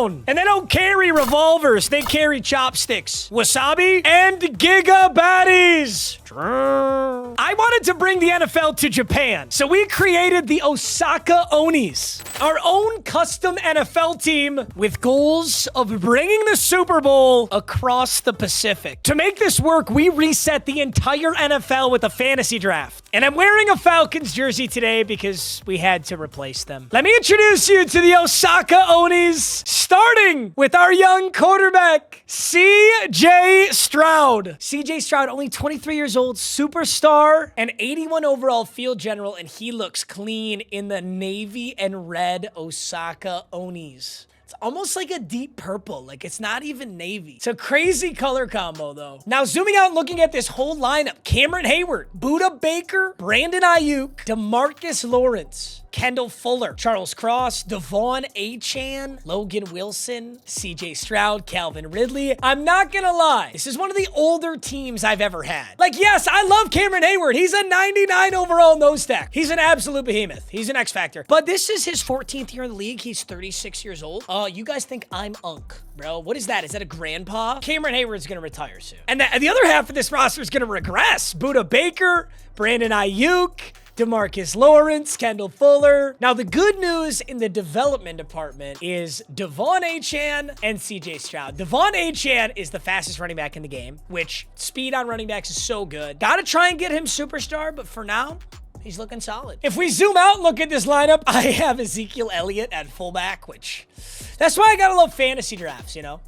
down. And they don't carry revolvers. They carry chopsticks, wasabi, and giga baddies. I wanted to bring the NFL to Japan, so we created the Osaka Onis, our own custom NFL team with goals of bringing the Super Bowl across the Pacific. To make this work, we reset the entire NFL with a fantasy draft. And I'm wearing a Falcons jersey today because we had to replace them. Let me introduce you to the Osaka Onis, starting with our young quarterback, CJ Stroud. CJ Stroud, only 23 years old, superstar, and 81 overall field general, and he looks clean in the navy and red Osaka Onis. It's almost like a deep purple. Like, it's not even navy. It's a crazy color combo, though. Now, zooming out and looking at this whole lineup, Cameron Hayward, Buda Baker, Brandon Ayuk, DeMarcus Lawrence, Kendall Fuller, Charles Cross, Devon Achane, Logan Wilson, CJ Stroud, Calvin Ridley. I'm not gonna lie, this is one of the older teams I've ever had. Like, yes, I love Cameron Hayward. He's a 99 overall nose stack. He's an absolute behemoth. He's an X factor. But this is his 14th year in the league. He's 36 years old. You guys think I'm Unk, bro? What is that? Is that a grandpa? Cameron Hayward's gonna retire soon. And the other half of this roster is gonna regress. Buda Baker, Brandon Ayuk, DeMarcus Lawrence, Kendall Fuller. Now, the good news in the development department is Devon Achane and CJ Stroud. Devon Achane is the fastest running back in the game, which speed on running backs is so good. Gotta try and get him superstar, but for now, he's looking solid. If we zoom out and look at this lineup, I have Ezekiel Elliott at fullback, which that's why I gotta love fantasy drafts, you know?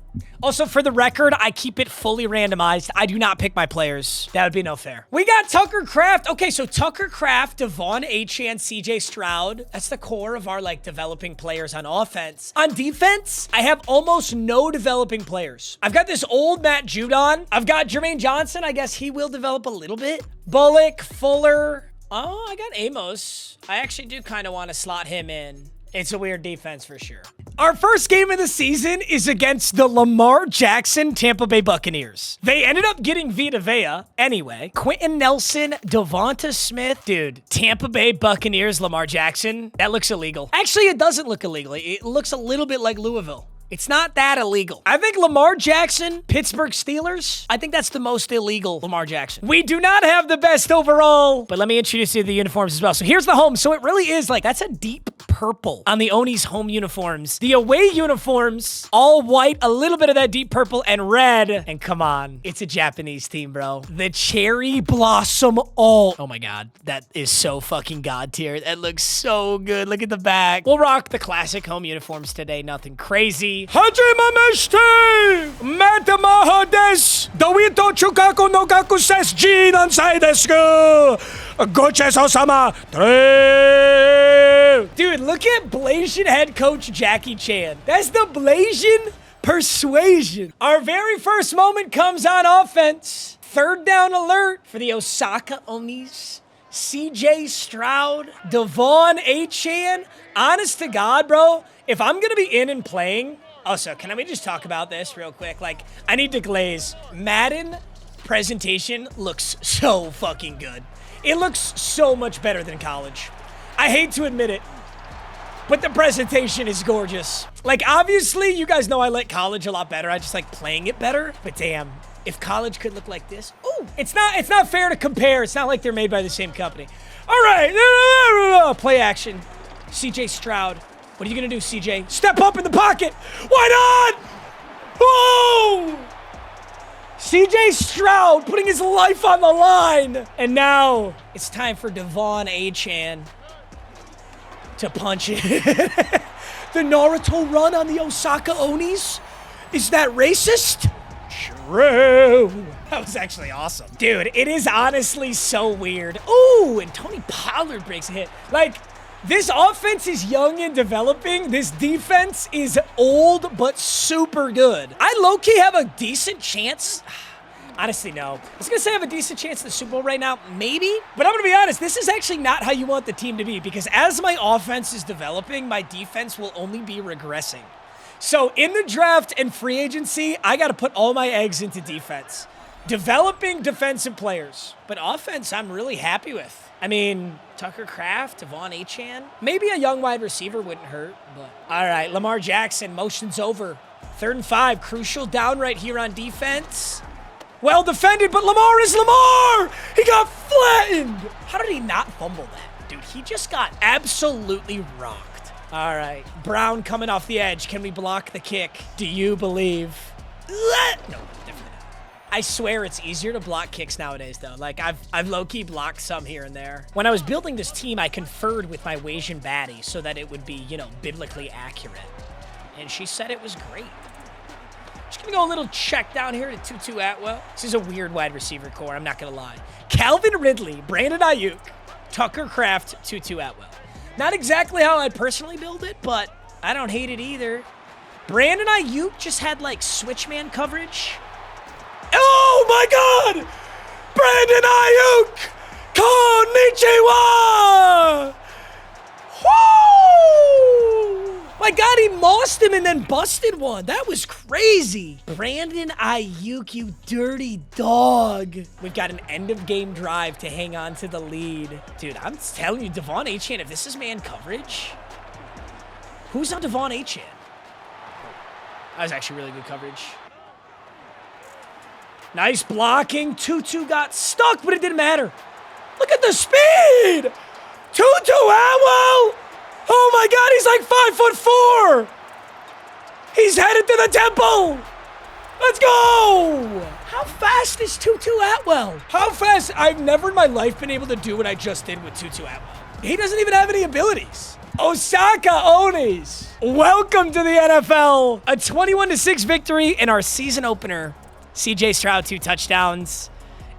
Also, for the record, I keep it fully randomized. I do not pick my players. That would be no fair. We got Tucker Kraft. Okay, so Tucker Kraft, Devon Achane, CJ Stroud. That's the core of our, like, developing players on offense. On defense, I have almost no developing players. I've got this old Matt Judon. I've got Jermaine Johnson. I guess he will develop a little bit. Bullock, Fuller. Oh, I got Amos. I actually do kind of want to slot him in. It's a weird defense for sure. Our first game of the season is against the Lamar Jackson Tampa Bay Buccaneers. They ended up getting Vita Vea anyway. Quentin Nelson, Devonta Smith. Dude, Tampa Bay Buccaneers, Lamar Jackson. That looks illegal. Actually, it doesn't look illegal. It looks a little bit like Louisville. It's not that illegal. I think Lamar Jackson, Pittsburgh Steelers, I think that's the most illegal Lamar Jackson. We do not have the best overall, but let me introduce you to the uniforms as well. So here's the home. So it really is like, that's a deep purple on the Onies home uniforms. The away uniforms, all white, a little bit of that deep purple and red. And come on, it's a Japanese team, bro. The cherry blossom all. Oh my God, that is so fucking god tier. That looks so good. Look at the back. We'll rock the classic home uniforms today. Nothing crazy. Hajime mashite! Metamaha desu! Dowito chukaku no gaku sesji nansai desu! Goche-so-sama! Dude, look at Blasian head coach Jackie Chan. That's the Blasian persuasion. Our very first moment comes on offense. Third down alert for the Osaka Onis. CJ Stroud, Devon Achane. Honest to God, bro, if I'm going to be in and playing... Also, can we just talk about this real quick? Like, I need to glaze. Madden presentation looks so fucking good. It looks so much better than college. I hate to admit it, but the presentation is gorgeous. Like, obviously, you guys know I like college a lot better. I just like playing it better. But damn, if college could look like this. Ooh, it's not fair to compare. It's not like they're made by the same company. All right, play action. CJ Stroud. What are you going to do, CJ? Step up in the pocket. Why not? Oh! CJ Stroud putting his life on the line. And now it's time for Devon Achane to punch it. The Naruto run on the Osaka Onis? Is that racist? True. That was actually awesome. Dude, it is honestly so weird. Ooh, and Tony Pollard breaks a hit. Like, this offense is young and developing. This defense is old, but super good. I low-key have a decent chance. Honestly, no. I was going to say I have a decent chance at the Super Bowl right now. Maybe. But I'm going to be honest. This is actually not how you want the team to be. Because as my offense is developing, my defense will only be regressing. So in the draft and free agency, I got to put all my eggs into defense. Developing defensive players. But offense, I'm really happy with. I mean, Tucker Kraft, Devon Achane. Maybe a young wide receiver wouldn't hurt, but. All right, Lamar Jackson, motion's over. 3rd and 5, crucial down right here on defense. Well defended, but Lamar is Lamar! He got flattened! How did he not fumble that? Dude, he just got absolutely rocked. All right, Brown coming off the edge. Can we block the kick? Do you believe? No, definitely not. I swear it's easier to block kicks nowadays, though. Like, I've low-key blocked some here and there. When I was building this team, I conferred with my Wasian baddie so that it would be, you know, biblically accurate. And she said it was great. Just gonna go a little check down here to Tutu Atwell. This is a weird wide receiver core, I'm not gonna lie. Calvin Ridley, Brandon Ayuk, Tucker Kraft, Tutu Atwell. Not exactly how I'd personally build it, but I don't hate it either. Brandon Ayuk just had like switchman coverage. Oh my God! Brandon Ayuk! Konnichiwa! Woo! My God, he mossed him and then busted one. That was crazy. Brandon Ayuk, you dirty dog. We've got an end-of-game drive to hang on to the lead. Dude, I'm telling you, Devon Achane, if this is man coverage, who's on Devon Achane? That was actually really good coverage. Nice blocking. Tutu got stuck, but it didn't matter. Look at the speed. Tutu Atwell. Oh my God, he's like 5'4". He's headed to the temple. Let's go. How fast is Tutu Atwell? How fast? I've never in my life been able to do what I just did with Tutu Atwell. He doesn't even have any abilities. Osaka Onis. Welcome to the NFL. A 21-6 victory in our season opener. CJ Stroud, 2 touchdowns.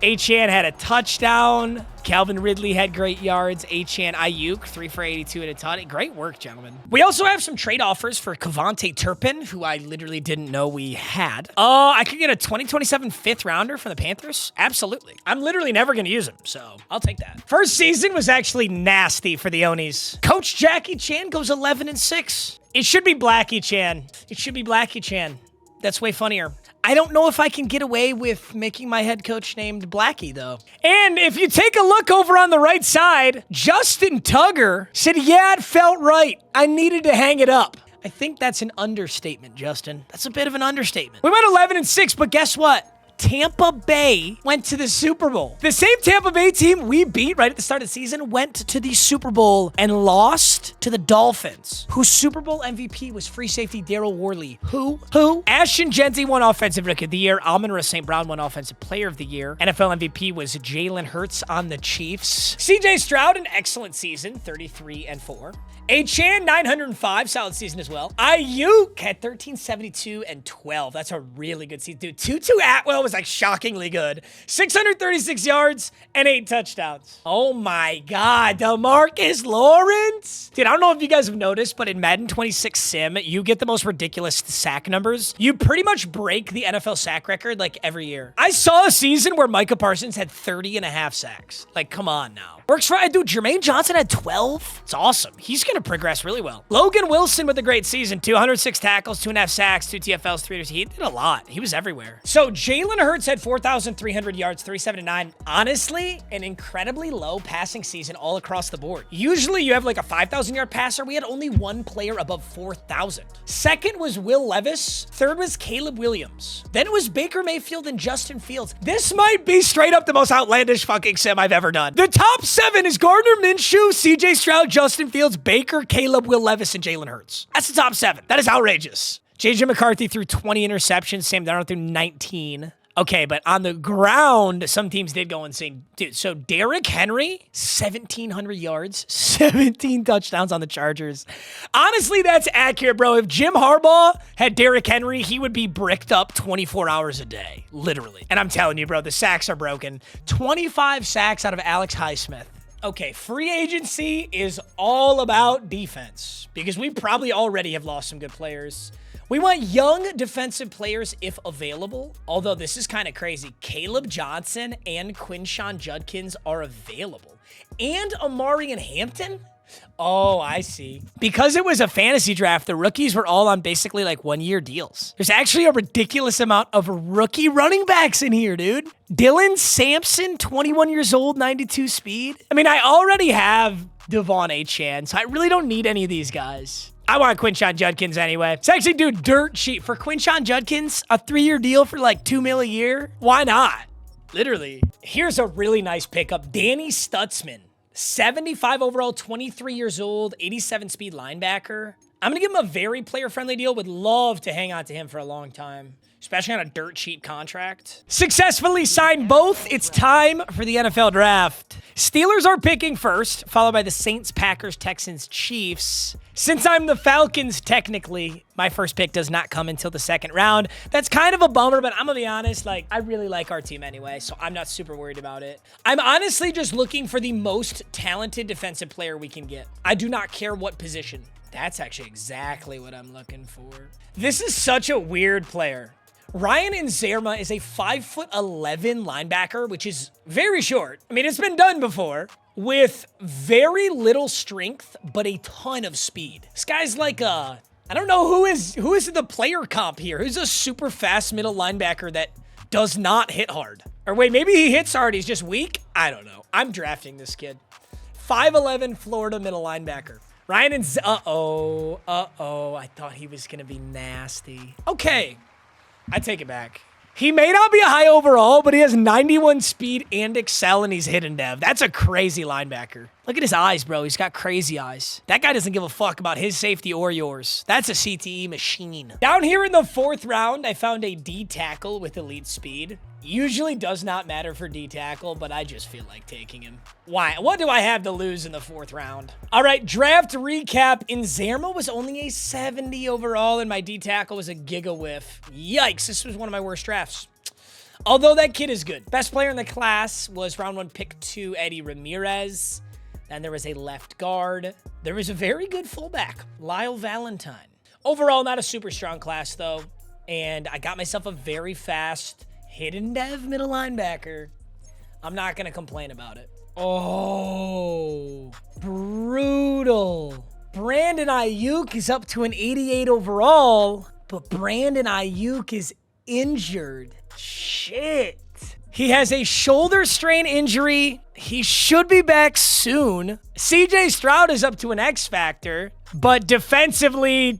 Achane had a touchdown. Calvin Ridley had great yards. Achane, Ayuk, 3 for 82 and a ton. Great work, gentlemen. We also have some trade offers for Kavontae Turpin, who I literally didn't know we had. I could get a 2027 5th rounder from the Panthers. Absolutely. I'm literally never going to use him, so I'll take that. First season was actually nasty for the Onies. Coach Jackie Chan goes 11-6. It should be Blackie Chan. It should be Blackie Chan. That's way funnier. I don't know if I can get away with making my head coach named Blackie, though. And if you take a look over on the right side, Justin Tugger said, yeah, it felt right. I needed to hang it up. I think that's an understatement, Justin. That's a bit of an understatement. We went 11-6, but guess what? Tampa Bay went to the Super Bowl. The same Tampa Bay team we beat right at the start of the season went to the Super Bowl and lost to the Dolphins, whose Super Bowl MVP was free safety Daryl Worley. Who? Ashton Jeanty won Offensive Rookie of the Year. Amon-Ra St. Brown won Offensive Player of the Year. NFL MVP was Jalen Hurts on the Chiefs. CJ Stroud, an excellent season, 33-4. Achane, 905, solid season as well. Ayuk had 1372 and 12. That's a really good season. Dude, Tutu Atwell was like shockingly good. 636 yards and 8 touchdowns. Oh my God, DeMarcus Lawrence. Dude, I don't know if you guys have noticed, but in Madden 26 Sim, you get the most ridiculous sack numbers. You pretty much break the NFL sack record like every year. I saw a season where Micah Parsons had 30.5 sacks. Like, come on now. Works for, dude, Jermaine Johnson had 12. It's awesome. He's going to progress really well. Logan Wilson with a great season. 206 tackles, 2.5 sacks, 2 TFLs, 3. He did a lot. He was everywhere. So Jalen Hurts had 4,300 yards, 379. Honestly, an incredibly low passing season all across the board. Usually you have like a 5,000-yard passer. We had only one player above 4,000. Second was Will Levis. Third was Caleb Williams. Then it was Baker Mayfield and Justin Fields. This might be straight up the most outlandish fucking sim I've ever done. The top 7 is Gardner Minshew, CJ Stroud, Justin Fields, Baker, Caleb, Will Levis, and Jalen Hurts. That's the top 7. That is outrageous. JJ McCarthy threw 20 interceptions. Sam Darnold threw 19. Okay, but on the ground, some teams did go insane. Dude, so Derrick Henry, 1,700 yards, 17 touchdowns on the Chargers. Honestly, that's accurate, bro. If Jim Harbaugh had Derrick Henry, he would be bricked up 24 hours a day, literally. And I'm telling you, bro, the sacks are broken. 25 sacks out of Alex Highsmith. Okay, free agency is all about defense because we probably already have lost some good players. We want young defensive players if available, although this is kind of crazy. Caleb Johnson and Quinshawn Judkins are available. And Amari and Hampton? Oh, I see. Because it was a fantasy draft, the rookies were all on basically like 1-year deals. There's actually a ridiculous amount of rookie running backs in here, dude. Dylan Sampson, 21 years old, 92 speed. I mean, I already have Devon Achane, so I really don't need any of these guys. I want Quinshon Judkins anyway. It's actually, dude, dirt cheap. For Quinshon Judkins, a 3-year deal for like $2 million a year? Why not? Literally. Here's a really nice pickup. Danny Stutzman. 75 overall, 23 years old, 87 speed linebacker. I'm going to give him a very player-friendly deal. Would love to hang on to him for a long time, especially on a dirt cheap contract. Successfully signed both. It's time for the NFL draft. Steelers are picking first, followed by the Saints, Packers, Texans, Chiefs. Since I'm the Falcons, technically, my first pick does not come until the second round. That's kind of a bummer, but I'm going to be honest, like, I really like our team anyway, so I'm not super worried about it. I'm honestly just looking for the most talented defensive player we can get. I do not care what position. That's actually exactly what I'm looking for. This is such a weird player. Ryan Nzerma is a 5'11" linebacker, which is very short. I mean, it's been done before. With very little strength, but a ton of speed. This guy's like I don't know who is the player comp here. Who's a super fast middle linebacker that does not hit hard? Or wait, maybe he hits hard, he's just weak? I don't know. I'm drafting this kid. 5'11" Florida middle linebacker. Ryan and uh-oh. I thought he was gonna be nasty. Okay, I take it back. He may not be a high overall, but he has 91 speed and excel, and he's hidden dev. That's a crazy linebacker. Look at his eyes, bro. He's got crazy eyes. That guy doesn't give a fuck about his safety or yours. That's a CTE machine. Down here in the 4th round, I found a D tackle with elite speed. Usually does not matter for D tackle, but I just feel like taking him. Why? What do I have to lose in the 4th round? All right, draft recap. Nzerma was only a 70 overall, and my D tackle was a giga whiff. Yikes, this was one of my worst drafts. Although that kid is good. Best player in the class was round 1, pick 2, Eddie Ramirez. Then there was a left guard. There was a very good fullback, Lyle Valentine. Overall, not a super strong class, though. And I got myself a very fast hidden dev middle linebacker. I'm not going to complain about it. Oh, brutal. Brandon Ayuk is up to an 88 overall, but Brandon Ayuk is injured. Shit. He has a shoulder strain injury. He should be back soon. CJ Stroud is up to an X factor, but defensively,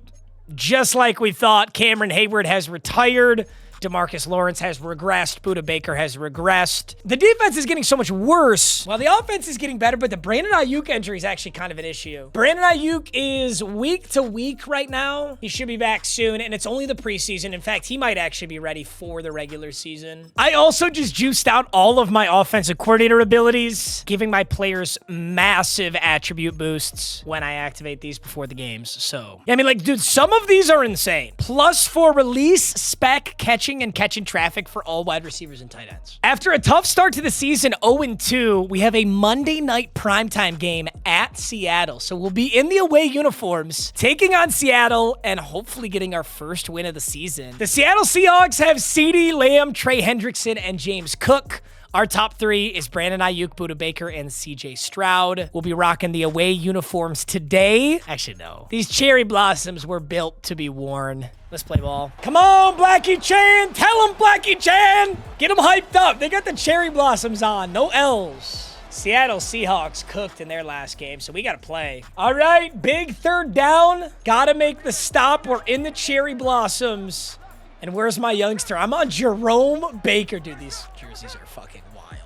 just like we thought, Cameron Hayward has retired. DeMarcus Lawrence has regressed. Budda Baker has regressed. The defense is getting so much worse while the offense is getting better, but the Brandon Ayuk injury is actually kind of an issue. Brandon Ayuk is week to week right now. He should be back soon, and it's only the preseason. In fact, he might actually be ready for the regular season. I also just juiced out all of my offensive coordinator abilities, giving my players massive attribute boosts when I activate these before the games. So, I mean, like, dude, some of these are insane. +4 release, spec, catching, and catching traffic for all wide receivers and tight ends. After a tough start to the season, 0-2, we have a Monday night primetime game at Seattle. So we'll be in the away uniforms, taking on Seattle, and hopefully getting our first win of the season. The Seattle Seahawks have CeeDee Lamb, Trey Hendrickson, and James Cook. Our top 3 is Brandon Ayuk, Budda Baker, and CJ Stroud. We'll be rocking the away uniforms today. Actually, no. These cherry blossoms were built to be worn. Let's play ball. Come on, Blackie Chan. Tell him, Blackie Chan. Get him hyped up. They got the cherry blossoms on. No L's. Seattle Seahawks cooked in their last game, so we got to play. All right, big 3rd down. Got to make the stop. We're in the cherry blossoms. And where's my youngster? I'm on Jerome Baker. Dude, these jerseys are fucking wild.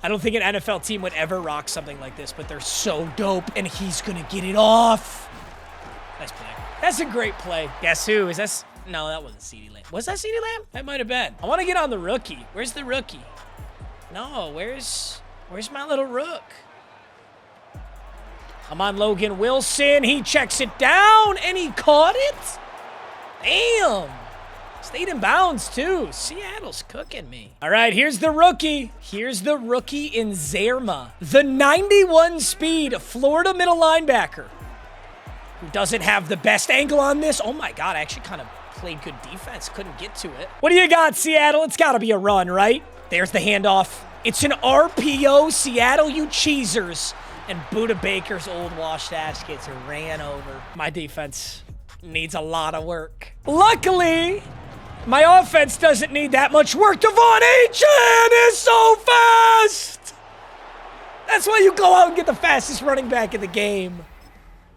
I don't think an NFL team would ever rock something like this, but they're so dope, and he's going to get it off. Nice play. That's a great play. Guess who? Is that? No, that wasn't CeeDee Lamb. Was that CeeDee Lamb? That might have been. I want to get on the rookie. Where's the rookie? No, where's my little rook? I'm on Logan Wilson. He checks it down, and he caught it? Damn. Stayed in bounds, too. Seattle's cooking me. All right, here's the rookie. Here's the rookie Nzerma. The 91 speed Florida middle linebacker. Who doesn't have the best angle on this. Oh, my God. I actually kind of played good defense. Couldn't get to it. What do you got, Seattle? It's got to be a run, right? There's the handoff. It's an RPO, Seattle, you cheesers. And Buda Baker's old washed ass gets ran over. My defense needs a lot of work. Luckily, my offense doesn't need that much work. Devon Achane is so fast! That's why you go out and get the fastest running back in the game.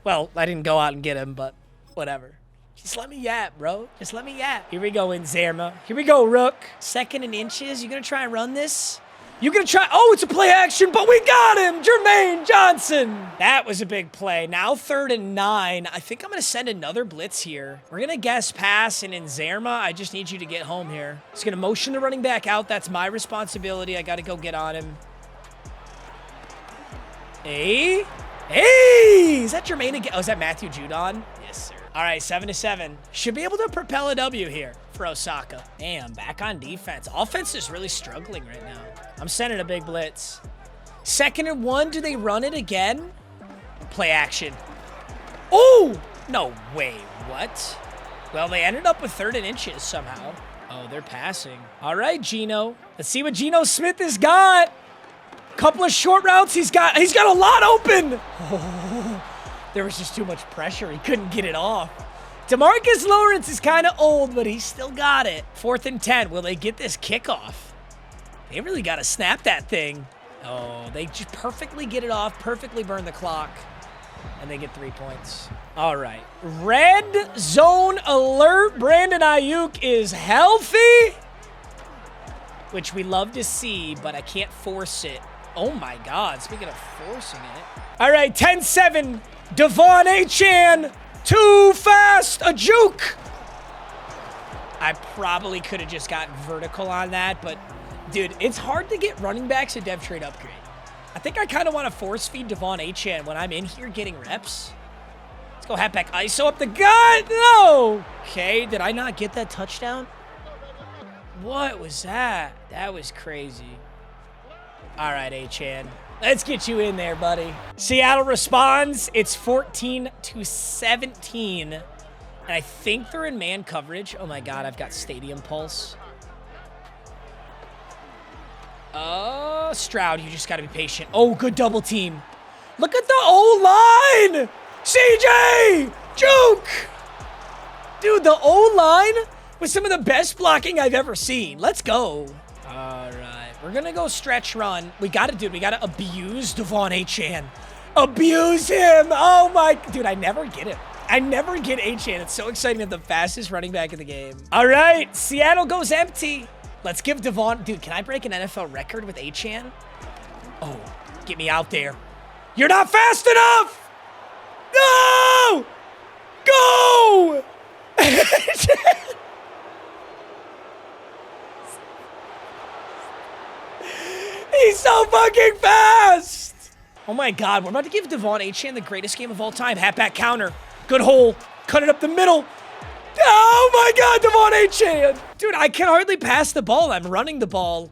Well, I didn't go out and get him, but whatever. Just let me yap, bro. Just let me yap. Here we go, Inzerma. Here we go, Rook. 2nd and inches. You gonna try and run this? You gonna try? Oh, it's a play action, but we got him! Jermaine Johnson! That was a big play. Now 3rd and 9. I think I'm gonna send another blitz here. We're gonna guess pass, and Inzerma, I just need you to get home here. He's gonna motion the running back out. That's my responsibility. I gotta go get on him. Hey! Hey! Is that Jermaine again? Oh, is that Matthew Judon? Yes, sir. All right, 7-7. Should be able to propel a W here for Osaka. Damn, back on defense. Offense is really struggling right now. I'm sending a big blitz. 2nd and 1. Do they run it again? Play action. Oh! No way. What? Well, they ended up with 3rd and inches somehow. Oh, they're passing. All right, Geno. Let's see what Geno Smith has got. Couple of short routes. He's got a lot open. Oh, there was just too much pressure. He couldn't get it off. DeMarcus Lawrence is kind of old, but he's still got it. 4th and 10. Will they get this kickoff? They really got to snap that thing. Oh, they just perfectly get it off, perfectly burn the clock, and they get 3 points. All right. Red zone alert. Brandon Ayuk is healthy, which we love to see, but I can't force it. Oh, my God. Speaking of forcing it. All right, 10-7. Devon Achane. Too fast. A juke. I probably could have just got vertical on that, but, dude, it's hard to get running backs a dev trade upgrade. I think I kind of want to force feed Devon Achane when I'm in here getting reps. Let's go halfback ISO up the gut. No. Okay, did I not get that touchdown? What was that? That was crazy. All right, Achane. Let's get you in there, buddy. Seattle responds. It's 14-17. And I think they're in man coverage. Oh, my God. I've got stadium pulse. Stroud, you just got to be patient. Oh, good double team. Look at the O-line. CJ! Juke! Dude, the O-line was some of the best blocking I've ever seen. Let's go. All right. We're going to go stretch run. We got to, dude. We got to abuse Devon Achane. Abuse him. Oh, my. Dude, I never get him. I never get Achane. It's so exciting to have the fastest running back in the game. All right. Seattle goes empty. Let's give Devon. Dude, can I break an NFL record with Achane? Oh, get me out there. You're not fast enough. No! Go! He's so fucking fast! Oh my God, we're about to give Devon Achane the greatest game of all time. Halfback counter. Good hole. Cut it up the middle. Oh my God, Devon Achane! Dude, I can hardly pass the ball. I'm running the ball.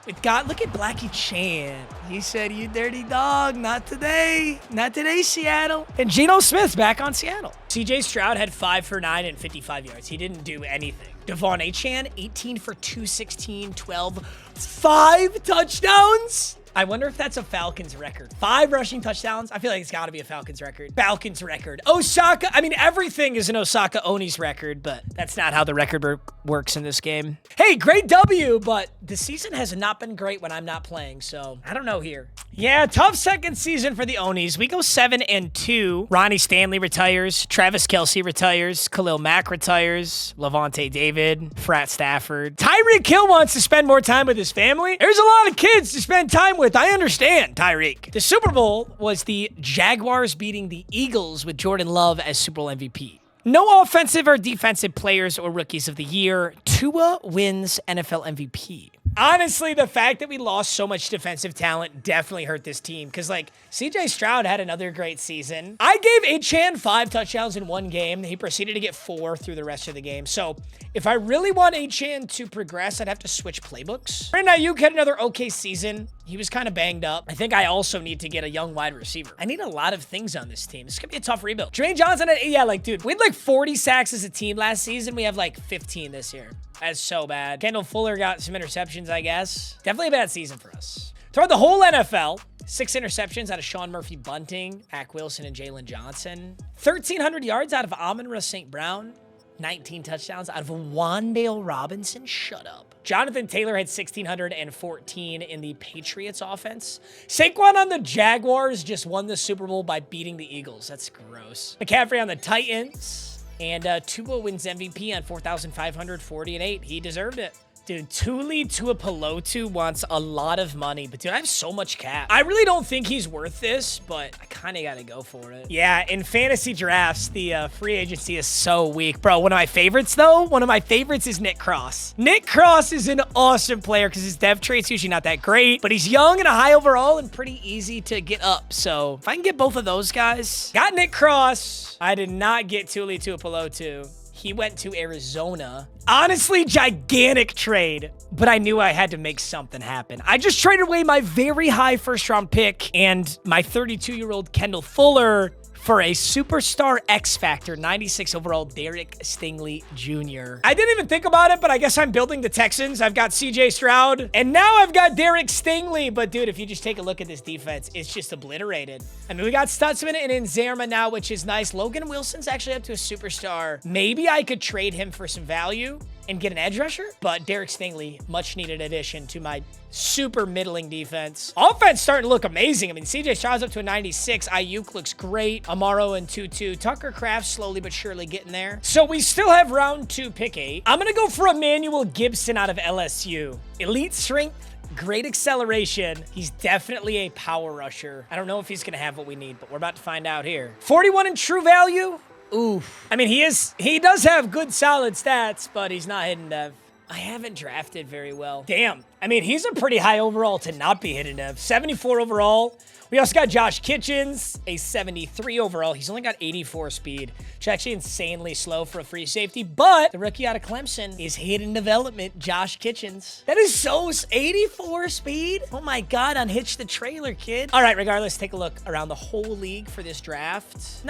Look at Blackie Chan. He said, you dirty dog. Not today. Not today, Seattle. And Geno Smith's back on Seattle. CJ Stroud had 5 for 9 and 55 yards. He didn't do anything. Devon Achane, 18 for 216, 12, 5 touchdowns. I wonder if that's a Falcons record. 5 rushing touchdowns. I feel like it's got to be a Falcons record. Falcons record. Osaka. I mean, everything is an Osaka Onis record, but that's not how the record works in this game. Hey, great W, but the season has not been great when I'm not playing, so I don't know here. Yeah, tough second season for the Onies. We go 7-2. Ronnie Stanley retires. Travis Kelce retires. Khalil Mack retires. Levante David. Frat Stafford. Tyreek Hill wants to spend more time with his family. There's a lot of kids to spend time with. I understand, Tyreek. The Super Bowl was the Jaguars beating the Eagles with Jordan Love as Super Bowl MVP. No offensive or defensive players or rookies of the year. Tua wins NFL MVP. Honestly, the fact that we lost so much defensive talent definitely hurt this team because, like, CJ Stroud had another great season. I gave Achane 5 touchdowns in one game. He proceeded to get 4 through the rest of the game. So if I really want Achane to progress, I'd have to switch playbooks. Brandon Ayuk had another okay season. He was kind of banged up. I think I also need to get a young wide receiver. I need a lot of things on this team. This could be a tough rebuild. Jermaine Johnson, dude, we had like 40 sacks as a team last season. We have like 15 this year. That's so bad. Kendall Fuller got some interceptions, I guess. Definitely a bad season for us. Throughout the whole NFL, 6 interceptions out of Sean Murphy Bunting, Mac Wilson, and Jalen Johnson. 1,300 yards out of Amon-Ra St. Brown. 19 touchdowns out of Wan'Dale Robinson. Shut up. Jonathan Taylor had 1,614 in the Patriots offense. Saquon on the Jaguars just won the Super Bowl by beating the Eagles. That's gross. McCaffrey on the Titans. And Tua wins MVP on 4,548. He deserved it. Dude, Tuli Tuipulotu wants a lot of money, but dude, I have so much cap. I really don't think he's worth this, but I kind of got to go for it. Yeah, in fantasy drafts, the free agency is so weak. Bro, one of my favorites, though, one of my favorites is Nick Cross. Nick Cross is an awesome player because his dev trait's usually not that great, but he's young and a high overall and pretty easy to get up. So if I can get both of those guys, got Nick Cross. I did not get Tuli Tuipulotu. He went to Arizona. Honestly, gigantic trade, but I knew I had to make something happen. I just traded away my very high first-round pick and my 32-year-old Kendall Fuller for a superstar X Factor 96 overall Derek Stingley Jr. I didn't even think about it, but I guess I'm building the Texans. I've got CJ Stroud, and now I've got Derek Stingley. But dude, if you just take a look at this defense, it's just obliterated. I mean, we got Stutzman and Nzerma now, which is nice. Logan Wilson's actually up to a superstar. Maybe I could trade him for some value and get an edge rusher, but Derek Stingley, much needed addition to my super middling defense. Offense starting to look amazing. I mean, CJ Stroud's up to a 96. Ayuk looks great. Amaro and Tutu. Tucker Kraft slowly but surely getting there. So we still have round 2, pick 8. I'm gonna go for Emmanuel Gibson out of LSU. Elite strength, great acceleration. He's definitely a power rusher. I don't know if he's gonna have what we need, but we're about to find out here. 41 in true value. Oof. I mean, he does have good solid stats, but he's not hidden dev. I haven't drafted very well. Damn. I mean, he's a pretty high overall to not be hidden dev. 74 overall. We also got Josh Kitchens, a 73 overall. He's only got 84 speed, which is actually insanely slow for a free safety. But the rookie out of Clemson is hidden development, Josh Kitchens. That is so 84 speed. Oh my God, unhitch the trailer, kid. All right, regardless, take a look around the whole league for this draft.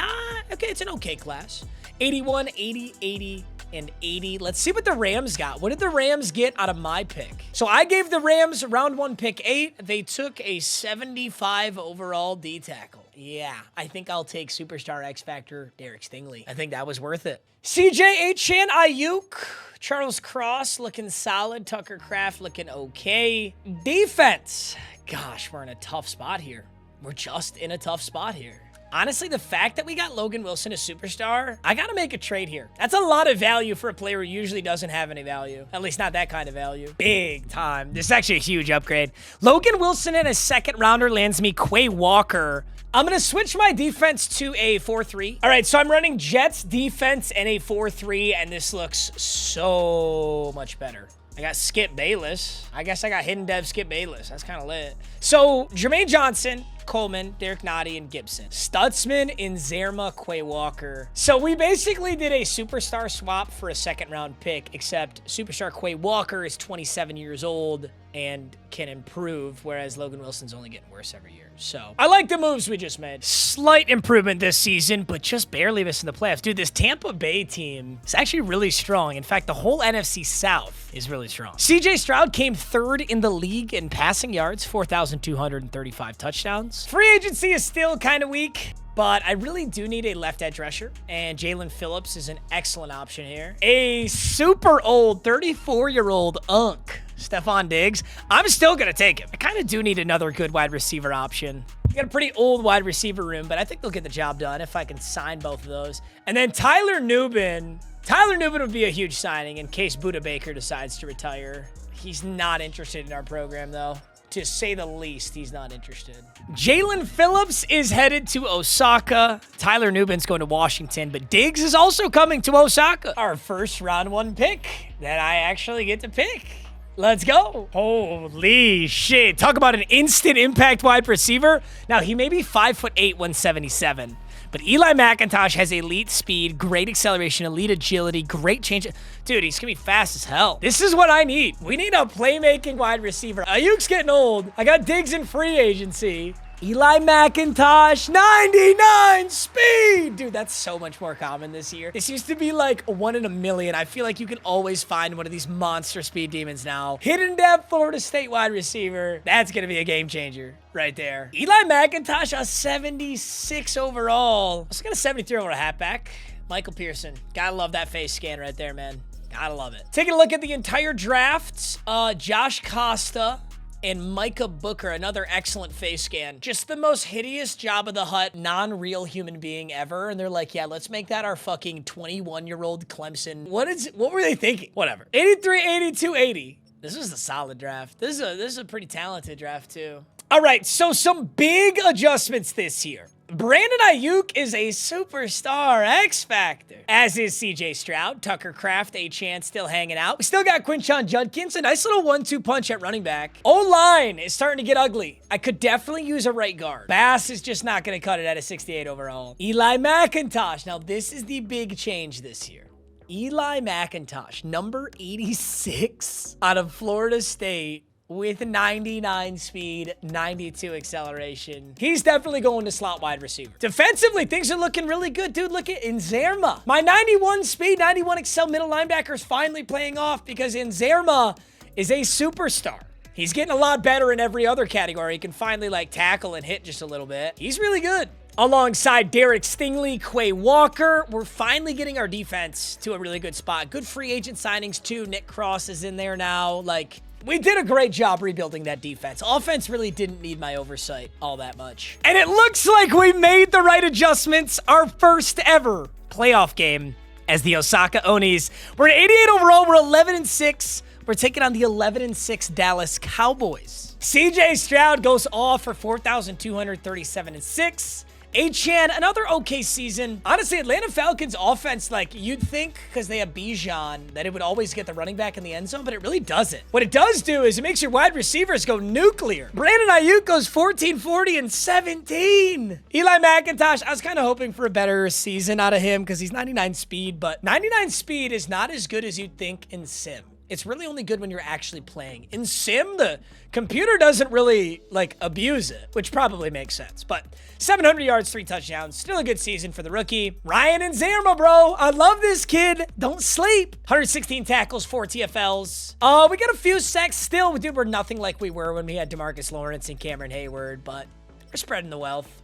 Okay, it's an okay class. 81, 80, 80, and 80. Let's see what the Rams got. What did the Rams get out of my pick? So I gave the Rams round 1, pick 8. They took a 75 overall D tackle. Yeah, I think I'll take superstar X Factor Derek Stingley. I think that was worth it. CJ Achane, Ayuk, Charles Cross looking solid. Tucker Kraft looking okay. Defense. Gosh, we're in a tough spot here. We're just in a tough spot here. Honestly, the fact that we got Logan Wilson a superstar, I got to make a trade here. That's a lot of value for a player who usually doesn't have any value. At least not that kind of value. Big time. This is actually a huge upgrade. Logan Wilson in a second rounder lands me Quay Walker. I'm going to switch my defense to a 4-3. All right, so I'm running Jets defense and a 4-3, and this looks so much better. I got Skip Bayless. I guess I got hidden dev Skip Bayless. That's kind of lit. So Jermaine Johnson, Coleman, Derek Nottie, and Gibson. Stutzman, Nzerma, Quay Walker. So we basically did a superstar swap for a second round pick, except superstar Quay Walker is 27 years old and can improve, whereas Logan Wilson's only getting worse every year. So I like the moves we just made. Slight improvement this season, but just barely missing the playoffs. Dude, this Tampa Bay team is actually really strong. In fact, the whole NFC South is really strong. CJ Stroud came 3rd in the league in passing yards, 4,235 touchdowns. Free agency is still kind of weak, but I really do need a left edge rusher, and Jalen Phillips is an excellent option here. A super old 34-year-old unk, Stephon Diggs. I'm still going to take him. I kind of do need another good wide receiver option. We got a pretty old wide receiver room, but I think they'll get the job done if I can sign both of those. And then Tyler Nubin. Tyler Nubin would be a huge signing in case Buda Baker decides to retire. He's not interested in our program, though. To say the least, he's not interested. Jalen Phillips is headed to Osaka. Tyler Nubin's going to Washington, but Diggs is also coming to Osaka. Our first round 1 pick that I actually get to pick. Let's go. Holy shit. Talk about an instant impact wide receiver. Now, he may be 5'8", 177. But Eli McIntosh has elite speed, great acceleration, elite agility, great change. Dude, he's going to be fast as hell. This is what I need. We need a playmaking wide receiver. Ayuk's getting old. I got Diggs in free agency. Eli McIntosh, 99 speed. Dude, that's so much more common this year. This used to be like 1 in a million. I feel like you can always find one of these monster speed demons now. Hidden depth Florida State wide receiver. That's going to be a game changer right there. Eli McIntosh, a 76 overall. Let's get a 73 over a halfback. Michael Pearson. Gotta love that face scan right there, man. Gotta love it. Taking a look at the entire draft. Josh Costa and Micah Booker, another excellent face scan. Just the most hideous Jabba the Hutt, non-real human being ever. And they're like, yeah, let's make that our fucking 21-year-old Clemson. What were they thinking? Whatever. 83, 82, 80. This is a solid draft. This is a pretty talented draft, too. All right, so some big adjustments this year. Brandon Ayuk is a superstar X Factor, as is CJ Stroud, Tucker Kraft, A-Chan still hanging out. We still got Quinshon Judkins, a nice little 1-2 punch at running back. O-line is starting to get ugly. I could definitely use a right guard. Bass is just not going to cut it at a 68 overall. Eli McIntosh. Now, this is the big change this year. Eli McIntosh, number 86 out of Florida State, with 99 speed, 92 acceleration. He's definitely going to slot wide receiver. Defensively, things are looking really good. Dude, look at Nzerma. My 91 speed, 91 excel middle linebacker is finally playing off because Nzerma is a superstar. He's getting a lot better in every other category. He can finally like tackle and hit just a little bit. He's really good. Alongside Derek Stingley, Quay Walker, we're finally getting our defense to a really good spot. Good free agent signings too. Nick Cross is in there now. Like, we did a great job rebuilding that defense. Offense really didn't need my oversight all that much. And it looks like we made the right adjustments. Our first ever playoff game as the Osaka Onis. We're at 88 overall. We're 11-6. We're taking on the 11-6 Dallas Cowboys. CJ Stroud goes off for 4,237-6. A-Chan, another okay season. Honestly, Atlanta Falcons offense, like, you'd think, because they have Bijan, that it would always get the running back in the end zone, but it really doesn't. What it does do is it makes your wide receivers go nuclear. Brandon Ayuk goes 14, 40, and 17. Eli McIntosh, I was kind of hoping for a better season out of him because he's 99 speed, but 99 speed is not as good as you'd think in Sim. It's really only good when you're actually playing. In Sim, the computer doesn't really, like, abuse it, which probably makes sense. But 700 yards, 3 touchdowns. Still a good season for the rookie. Ryan Nzerma, bro. I love this kid. Don't sleep. 116 tackles, 4 TFLs. We got a few sacks still. Dude, we're nothing like we were when we had DeMarcus Lawrence and Cameron Hayward, but we're spreading the wealth.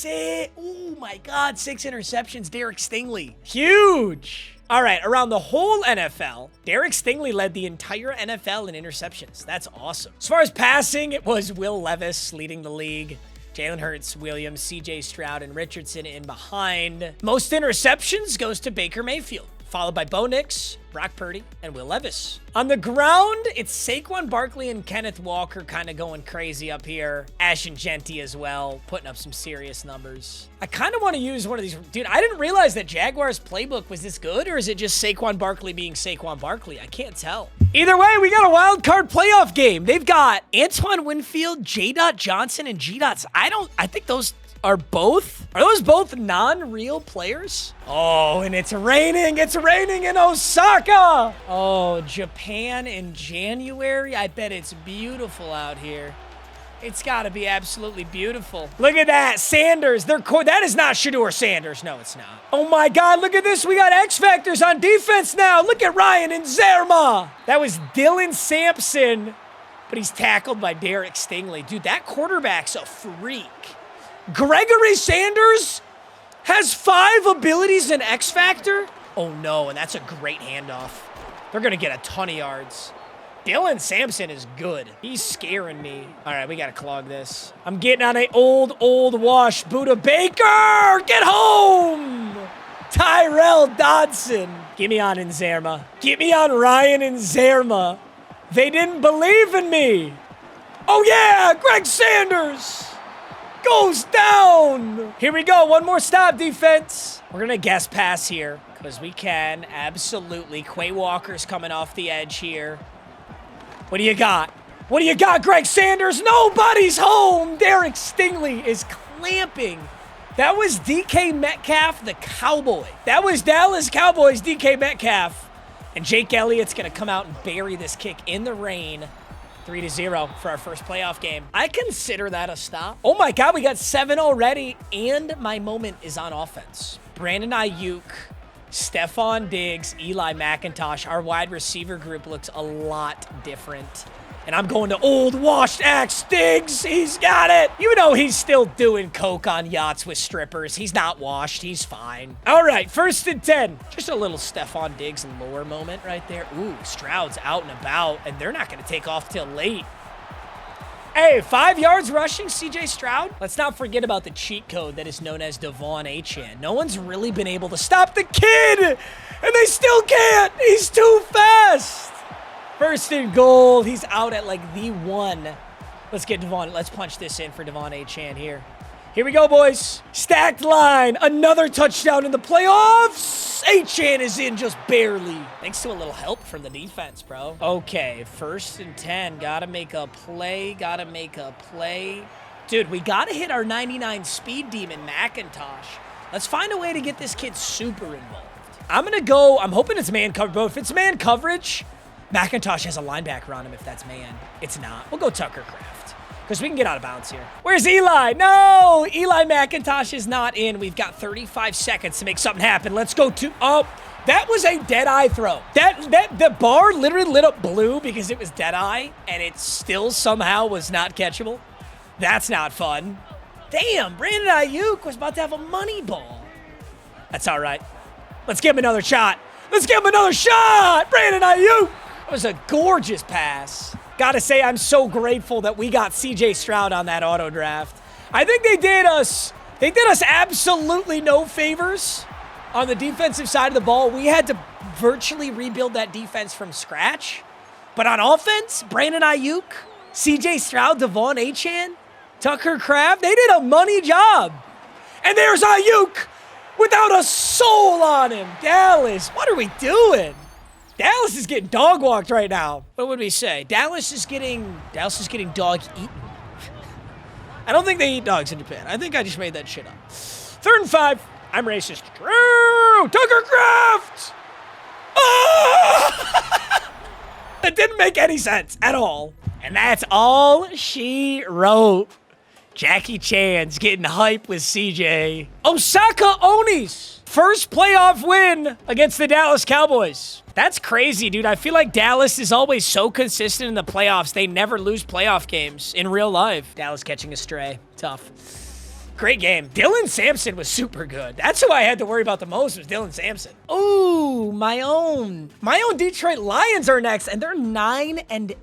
Oh, my God. 6 interceptions. Derek Stingley. Huge. All right, around the whole NFL, Derek Stingley led the entire NFL in interceptions. That's awesome. As far as passing, it was Will Levis leading the league. Jalen Hurts, Williams, CJ Stroud, and Richardson in behind. Most interceptions goes to Baker Mayfield, followed by Bo Nix, Brock Purdy, and Will Levis. On the ground, it's Saquon Barkley and Kenneth Walker kind of going crazy up here. Ashton Genty as well, putting up some serious numbers. I kind of want to use one of these. Dude, I didn't realize that Jaguars playbook was this good, or is it just Saquon Barkley being Saquon Barkley? I can't tell. Either way, we got a wild card playoff game. They've got Antoine Winfield, J. Johnson, and G. I think those are those both non-real players? Oh, and it's raining in Osaka. Oh, Japan in January. I bet it's beautiful out here. It's got to be absolutely beautiful. Look at that. Sanders. That is not Shedeur Sanders. No, it's not. Oh, my God. Look at this. We got X-Factors on defense now. Look at Ryan Nzerma. That was Dylan Sampson, but he's tackled by Derek Stingley. Dude, that quarterback's a freak. Gregory Sanders has 5 abilities in X Factor. Oh, no, and that's a great handoff. They're going to get a ton of yards. Dylan Sampson is good. He's scaring me. All right, we got to clog this. I'm getting on a old wash. Buda Baker, get home. Tyrell Dodson. Get me on Nzerma. Get me on Ryan Nzerma. They didn't believe in me. Oh, yeah, Greg Sanders goes down. Here we go. One more stop, defense. We're going to guess pass here because we can. Absolutely. Quay Walker's coming off the edge here. What do you got? What do you got, Greg Sanders? Nobody's home. Derek Stingley is clamping. That was DK Metcalf, the Cowboy. That was Dallas Cowboys, DK Metcalf. And Jake Elliott's going to come out and bury this kick in the rain. 3-0 for our first playoff game. I consider that a stop. Oh my God, we got 7 already, and my moment is on offense. Brandon Ayuk, Stephon Diggs, Eli McIntosh. Our wide receiver group looks a lot different. And I'm going to old washed axe Diggs. He's got it. You know he's still doing coke on yachts with strippers. He's not washed. He's fine. All right, 1st and 10. Just a little Stephon Diggs lore moment right there. Ooh, Stroud's out and about, and they're not going to take off till late. Hey, 5 yards rushing, CJ Stroud. Let's not forget about the cheat code that is known as Devon Achane. No one's really been able to stop the kid, and they still can't. He's too fast. 1st and goal. He's out at like the 1. Let's get Devon. Let's punch this in for Devon Achane here. Here we go, boys. Stacked line. Another touchdown in the playoffs. Achane is in just barely. Thanks to a little help from the defense, bro. Okay, 1st and 10. Gotta make a play. Gotta make a play. Dude, we gotta hit our 99 speed demon, McIntosh. Let's find a way to get this kid super involved. I'm gonna go. I'm hoping it's man coverage, bro. If it's man coverage, McIntosh has a linebacker on him if that's man. It's not. We'll go Tucker Kraft because we can get out of bounds here. Where's Eli? No! Eli McIntosh is not in. We've got 35 seconds to make something happen. Let's go to... Oh, that was a dead-eye throw. The bar literally lit up blue because it was dead-eye, and it still somehow was not catchable. That's not fun. Damn, Brandon Ayuk was about to have a money ball. That's all right. Let's give him another shot. Let's give him another shot! Brandon Ayuk! That was a gorgeous pass. Gotta say, I'm so grateful that we got CJ Stroud on that auto draft. I think they did us absolutely no favors on the defensive side of the ball. We had to virtually rebuild that defense from scratch. But on offense, Brandon Ayuk, CJ Stroud, Devon Achane, Tucker Kraft, they did a money job. And there's Ayuk without a soul on him. Dallas, what are we doing? Dallas is getting dog walked right now. What would we say? Dallas is getting dog eaten. I don't think they eat dogs in Japan. I think I just made that shit up. 3rd and 5. I'm racist. Drew! Tucker Kraft! Oh! That didn't make any sense at all. And that's all she wrote. Jackie Chan's getting hype with CJ. Osaka Onis. First playoff win against the Dallas Cowboys. That's crazy, dude. I feel like Dallas is always so consistent in the playoffs. They never lose playoff games in real life. Dallas catching a stray. Tough. Great game. Dylan Sampson was super good. That's who I had to worry about the most was Dylan Sampson. Ooh, my own Detroit Lions are next, and they're 9-8.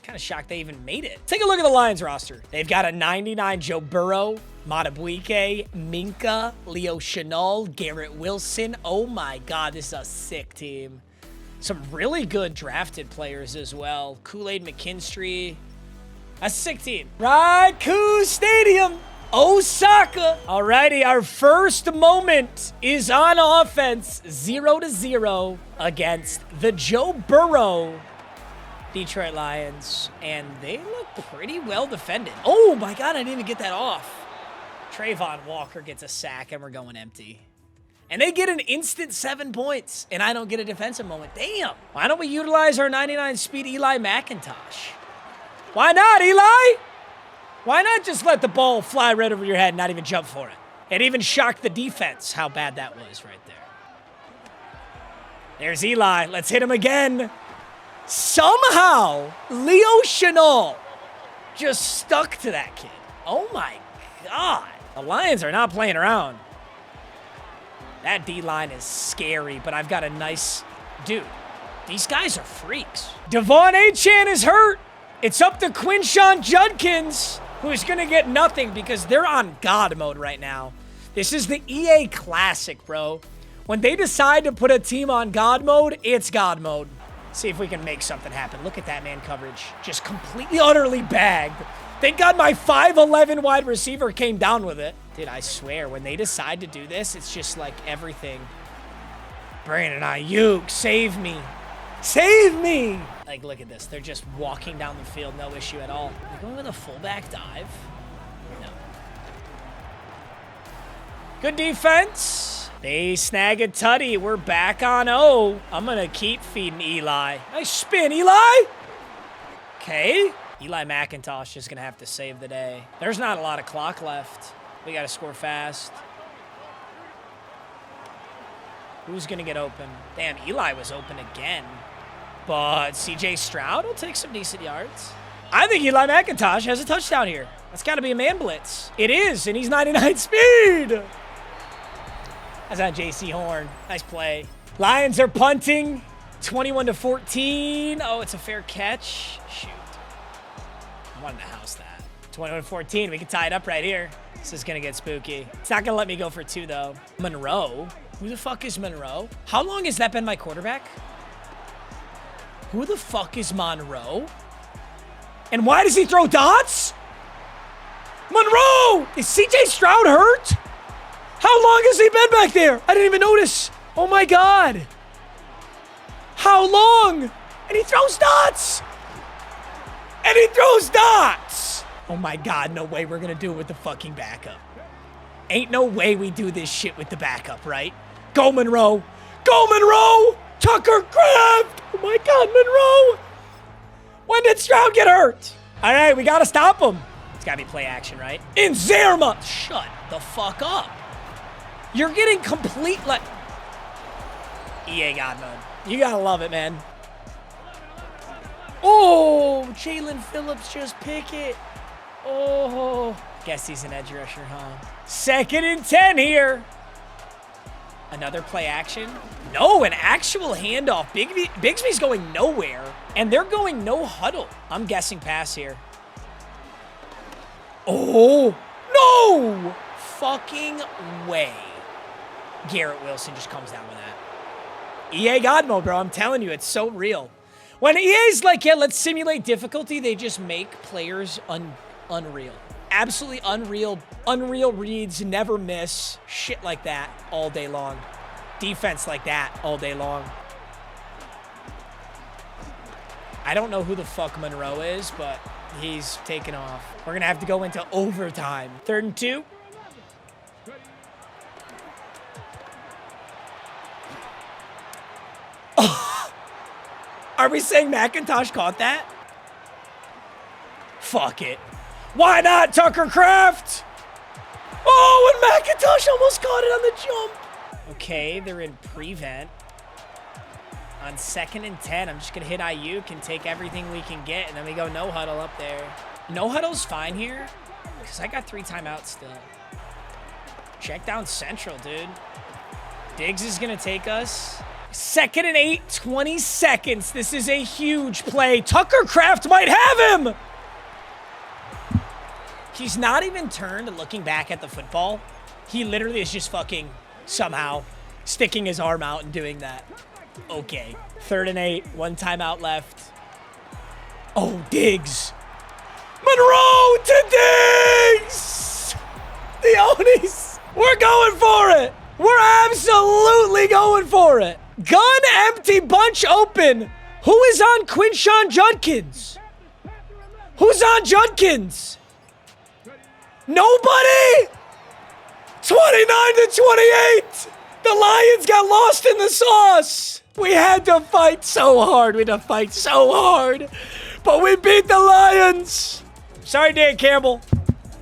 Kind of shocked they even made it. Take a look at the Lions roster. They've got a 99 Joe Burrow, Matabuike, Minka, Leo Chenal, Garrett Wilson. Oh my God, this is a sick team. Some really good drafted players as well. Kool-Aid McKinstry. That's a sick team. Raikou Stadium, Osaka. Alrighty, our first moment is on offense. 0-0 against the Joe Burrow Detroit Lions, and they look pretty well defended. Oh my God, I didn't even get that off. Trayvon Walker gets a sack, and we're going empty. And they get an instant 7 points, and I don't get a defensive moment. Damn. Why don't we utilize our 99 speed Eli McIntosh? Why not, Eli? Why not just let the ball fly right over your head and not even jump for it? It even shocked the defense how bad that was right there. There's Eli. Let's hit him again. Somehow, Leo Chenal just stuck to that kid. Oh my God. The Lions are not playing around. That D-line is scary, but I've got a nice... Dude, these guys are freaks. Devon Achane is hurt. It's up to Quinshawn Judkins, who's going to get nothing because they're on God mode right now. This is the EA Classic, bro. When they decide to put a team on God mode, it's God mode. See if we can make something happen. Look at that man coverage. Just completely, utterly bagged. Thank God my 5'11" wide receiver came down with it. Dude, I swear, when they decide to do this, it's just like everything. Brandon Ayuk, save me. Save me! Like, look at this. They're just walking down the field, no issue at all. They're going with a fullback dive. No. Good defense. They snag a tutty. We're back on O. I'm going to keep feeding Eli. Nice spin, Eli. Okay. Eli McIntosh is going to have to save the day. There's not a lot of clock left. We got to score fast. Who's going to get open? Damn, Eli was open again. But CJ Stroud will take some decent yards. I think Eli McIntosh has a touchdown here. That's got to be a man blitz. It is, and he's 99 speed. That's on JC Horn. Nice play. Lions are punting. 21-14. Oh, it's a fair catch. Shoot. I wanted to house that. 21-14. We can tie it up right here. This is going to get spooky. It's not going to let me go for 2, though. Monroe. Who the fuck is Monroe? How long has that been my quarterback? Who the fuck is Monroe? And why does he throw dots? Monroe! Is CJ Stroud hurt? How long has he been back there? I didn't even notice. Oh my God. How long? And he throws dots. And he throws dots. Oh my God, no way we're gonna do it with the fucking backup. Ain't no way we do this shit with the backup, right? Go Monroe. Go Monroe! Tucker Kraft! Oh my God, Monroe! When did Stroud get hurt? All right, we gotta stop him. It's gotta be play action, right? In Zerma! Shut the fuck up. You're getting complete like... EA God mode. You gotta love it, man. Oh, Jalen Phillips just pick it. Oh, guess he's an edge rusher, huh? 2nd and 10 here. Another play action. No, an actual handoff. Bigsby's going nowhere, and they're going no huddle. I'm guessing pass here. Oh, no fucking way. Garrett Wilson just comes down with that. EA God mode, bro. I'm telling you, it's so real. When EA's like, yeah, let's simulate difficulty, they just make players unreal. Absolutely unreal. Unreal reads, never miss. Shit like that all day long. Defense like that all day long. I don't know who the fuck Monroe is, but he's taken off. We're going to have to go into overtime. 3rd and 2. Are we saying McIntosh caught that? Fuck it. Why not, Tucker Kraft? Oh, and McIntosh almost caught it on the jump. Okay, they're in prevent. On 2nd and 10, I'm just going to hit Ayuk and take everything we can get, and then we go no huddle up there. No huddle's fine here, because I got 3 timeouts still. Check down central, dude. Diggs is going to take us. 2nd and 8, 20 seconds. This is a huge play. Tucker Kraft might have him. He's not even turned looking back at the football. He literally is just fucking somehow sticking his arm out and doing that. Okay. 3rd and 8, 1 timeout left. Oh, Diggs. Monroe to Diggs. The Onies. We're going for it. We're absolutely going for it. Gun empty, bunch open. Who is on Quinshawn Judkins? Who's on Judkins? Nobody? 29-28. The Lions got lost in the sauce. We had to fight so hard. We had to fight so hard. But we beat the Lions. Sorry, Dan Campbell.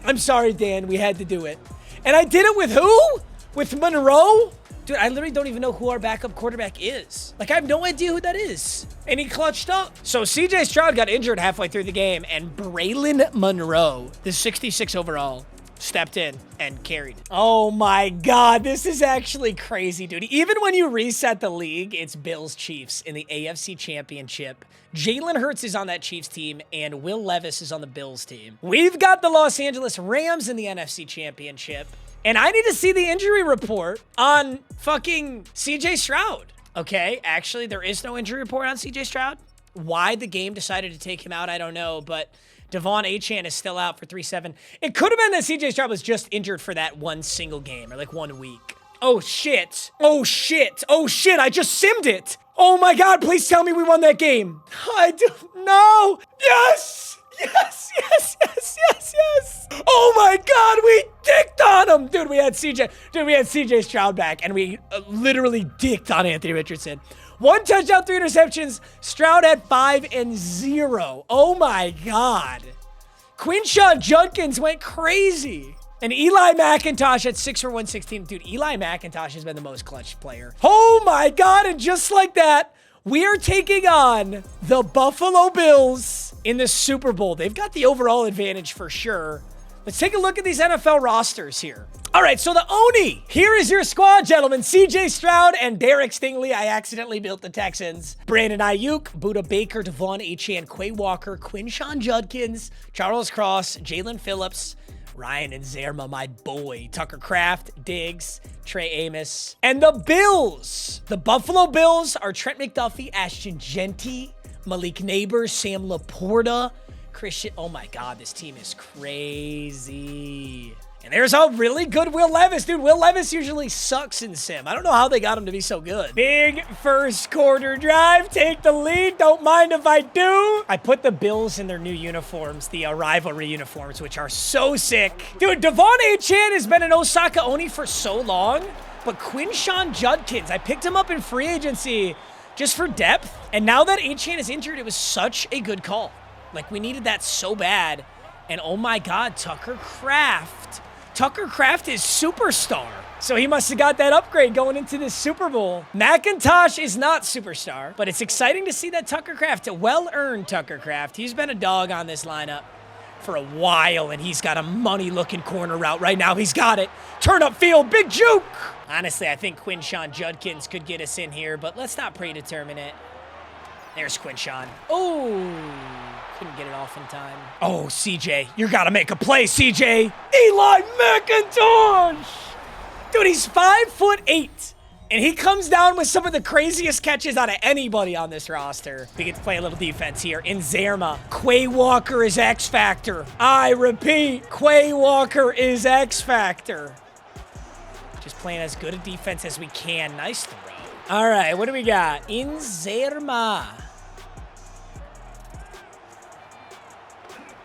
I'm sorry, Dan. We had to do it. And I did it with who? With Monroe? Dude, I literally don't even know who our backup quarterback is. Like, I have no idea who that is. And he clutched up. So CJ Stroud got injured halfway through the game, and Braylon Monroe, the 66 overall, stepped in and carried. Oh my God, this is actually crazy, dude. Even when you reset the league, it's Bills-Chiefs in the AFC Championship. Jalen Hurts is on that Chiefs team, and Will Levis is on the Bills team. We've got the Los Angeles Rams in the NFC Championship. And I need to see the injury report on fucking CJ Stroud. Okay, actually, there is no injury report on CJ Stroud. Why the game decided to take him out, I don't know. But Devon Achane is still out for 3-7. It could have been that CJ Stroud was just injured for that one single game or like 1 week. Oh, shit. Oh, shit. Oh, shit. I just simmed it. Oh, my God. Please tell me we won that game. I don't know. Yes. Yes, yes, yes, yes, yes. Oh my God, we dicked on him. Dude, we had CJ Stroud back, and we literally dicked on Anthony Richardson. 1 touchdown, 3 interceptions. Stroud had 5 and 0. Oh my God. Quinshawn Judkins went crazy. And Eli McIntosh at 6 for 116. Dude, Eli McIntosh has been the most clutch player. Oh my God. And just like that, we are taking on the Buffalo Bills in the Super Bowl. They've got the overall advantage for sure. Let's take a look at these NFL rosters here. All right, so the Oni. Here is your squad, gentlemen. CJ Stroud and Derek Stingley. I accidentally built the Texans. Brandon Ayuk, Buda Baker, Devon Achane, Quay Walker, Quinshawn Judkins, Charles Cross, Jalen Phillips, Ryan and Zerma, my boy. Tucker Kraft, Diggs, Trey Amos. And the Bills. The Buffalo Bills are Trent McDuffie, Ashton Genty, Malik Neighbors, Sam Laporta, Christian. Oh my God, this team is crazy. And there's a really good Will Levis. Dude, Will Levis usually sucks in sim. I don't know how they got him to be so good. Big first quarter drive. Take the lead. Don't mind if I do. I put the Bills in their new uniforms, the rivalry uniforms, which are so sick. Dude, Devon Achane has been an Osaka Oni for so long, but Quinshawn Judkins, I picked him up in free agency just for depth. And now that Achane is injured, it was such a good call. Like, we needed that so bad. And oh my God, Tucker Kraft. Tucker Kraft is superstar. So he must have got that upgrade going into this Super Bowl. McIntosh is not superstar, but it's exciting to see that Tucker Kraft, a well-earned Tucker Kraft. He's been a dog on this lineup for a while, and he's got a money-looking corner route right now. He's got it. Turn up field, big juke. Honestly, I think Quinshawn Judkins could get us in here, but let's not predetermine it. There's Quinshawn. Oh, couldn't get it off in time. Oh, CJ, you gotta make a play, CJ. Eli McIntosh. Dude, he's 5'8", and he comes down with some of the craziest catches out of anybody on this roster. We get to play a little defense here. In Zerma, Quay Walker is X Factor. I repeat, Quay Walker is X Factor. Just playing as good a defense as we can. Nice throw. All right, what do we got? In Zerma.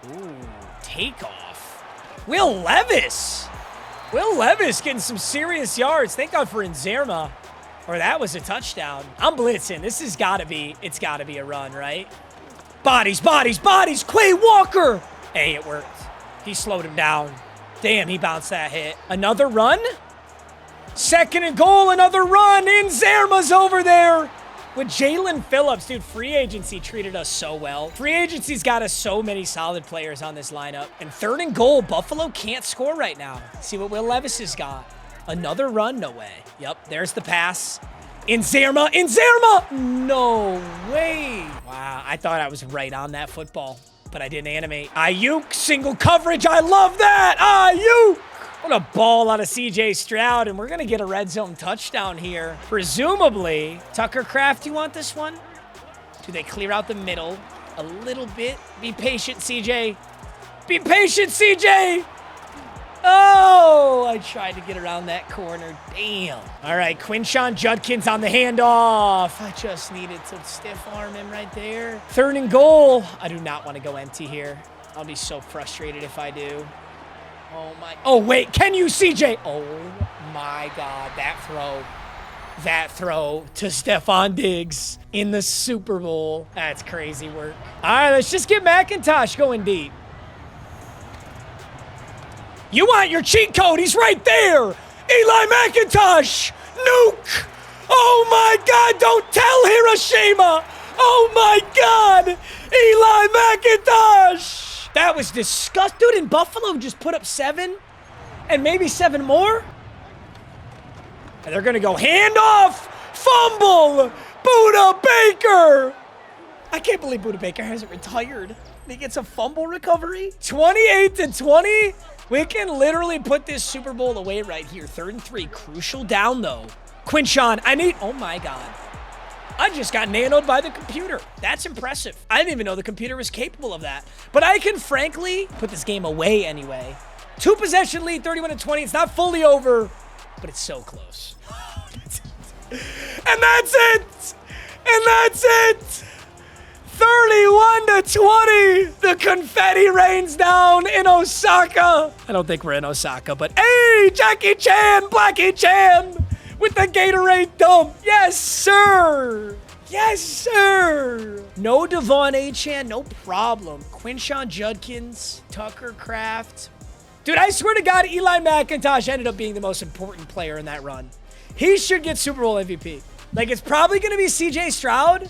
Ooh, takeoff. Will Levis. Will Levis getting some serious yards. Thank God for Inzerma. Or that was a touchdown. I'm blitzing. This has got to be, it's got to be a run, right? Bodies, bodies, bodies. Quay Walker. Hey, it worked. He slowed him down. Damn, he bounced that hit. Another run? 2nd and goal, another run. Inzerma's over there with Jalen Phillips. Dude, free agency treated us so well. Free agency's got us so many solid players on this lineup. And 3rd and goal, Buffalo can't score right now. See what Will Levis has got. Another run? No way. Yep, there's the pass. Inzerma, Inzerma! No way. Wow, I thought I was right on that football, but I didn't animate. Ayuk, single coverage. I love that. Ayuk! What a ball out of CJ Stroud, and we're going to get a red zone touchdown here. Presumably, Tucker Kraft, you want this one? Do they clear out the middle a little bit? Be patient, CJ. Be patient, CJ! Oh, I tried to get around that corner. Damn. All right, Quinshawn Judkins on the handoff. I just needed to stiff arm him right there. 3rd and goal. I do not want to go empty here. I'll be so frustrated if I do. Oh my, oh wait, can you CJ? Oh my God, that throw to Stephon Diggs in the Super Bowl. That's crazy work. All right, let's just get McIntosh going deep. You want your cheat code, he's right there. Eli McIntosh, nuke. Oh my God, don't tell Hiroshima. Oh my God, Eli McIntosh. That was disgusting. Dude, in Buffalo just put up 7 and maybe 7 more. And they're going to go handoff, fumble, Buda Baker. I can't believe Buda Baker hasn't retired. He gets a fumble recovery. 28-20. We can literally put this Super Bowl away right here. 3rd and 3. Crucial down, though. Quinshawn, I need... Oh, my God. I just got nanoed by the computer. That's impressive. I didn't even know the computer was capable of that. But I can frankly put this game away anyway. 2-possession lead, 31-20. It's not fully over, but it's so close. And that's it. And that's it. 31-20. The confetti rains down in Osaka. I don't think we're in Osaka, but hey, Jackie Chan, Blackie Chan. With the Gatorade dump. Yes, sir. Yes, sir. No Devon Achane, no problem. Quinshon Judkins, Tucker Kraft. Dude, I swear to God, Eli McIntosh ended up being the most important player in that run. He should get Super Bowl MVP. Like, it's probably going to be C.J. Stroud.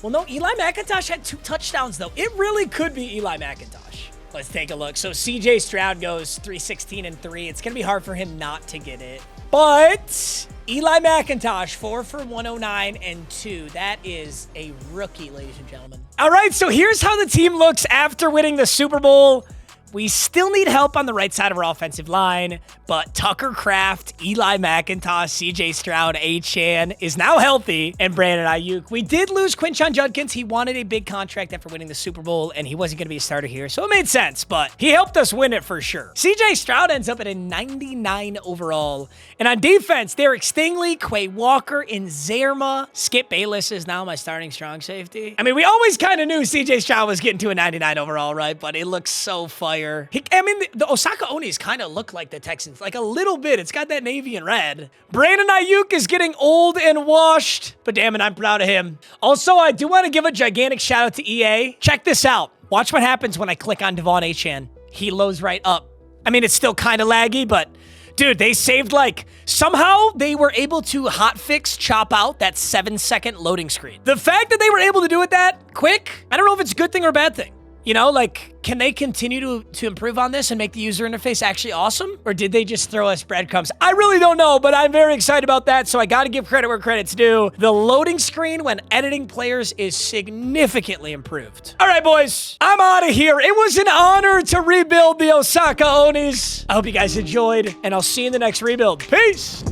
Well, no, Eli McIntosh had 2 touchdowns, though. It really could be Eli McIntosh. Let's take a look. So C.J. Stroud goes 316-3. It's going to be hard for him not to get it. But Eli McIntosh, 4 for 109 and 2. That is a rookie, ladies and gentlemen. All right, so here's how the team looks after winning the Super Bowl. We still need help on the right side of our offensive line, but Tucker Kraft, Eli McIntosh, CJ Stroud, Achane is now healthy, and Brandon Ayuk. We did lose Quinshon Judkins. He wanted a big contract after winning the Super Bowl, and he wasn't going to be a starter here, so it made sense, but he helped us win it for sure. CJ Stroud ends up at a 99 overall, and on defense, Derek Stingley, Quay Walker, and Zerma. Skip Bayless is now my starting strong safety. I mean, we always kind of knew CJ Stroud was getting to a 99 overall, right? But it looks so fire. The Osaka Onis kind of look like the Texans, like a little bit. It's got that navy and red. Brandon Ayuk is getting old and washed, but damn it, I'm proud of him. Also, I do want to give a gigantic shout out to EA. Check this out. Watch what happens when I click on Devon Achane. He loads right up. I mean, it's still kind of laggy, but dude, they saved somehow they were able to hotfix chop out that 7-second loading screen. The fact that they were able to do it that quick, I don't know if it's a good thing or a bad thing. You know, can they continue to improve on this and make the user interface actually awesome? Or did they just throw us breadcrumbs? I really don't know, but I'm very excited about that, so I got to give credit where credit's due. The loading screen when editing players is significantly improved. All right, boys, I'm out of here. It was an honor to rebuild the Osaka Onis. I hope you guys enjoyed, and I'll see you in the next rebuild. Peace!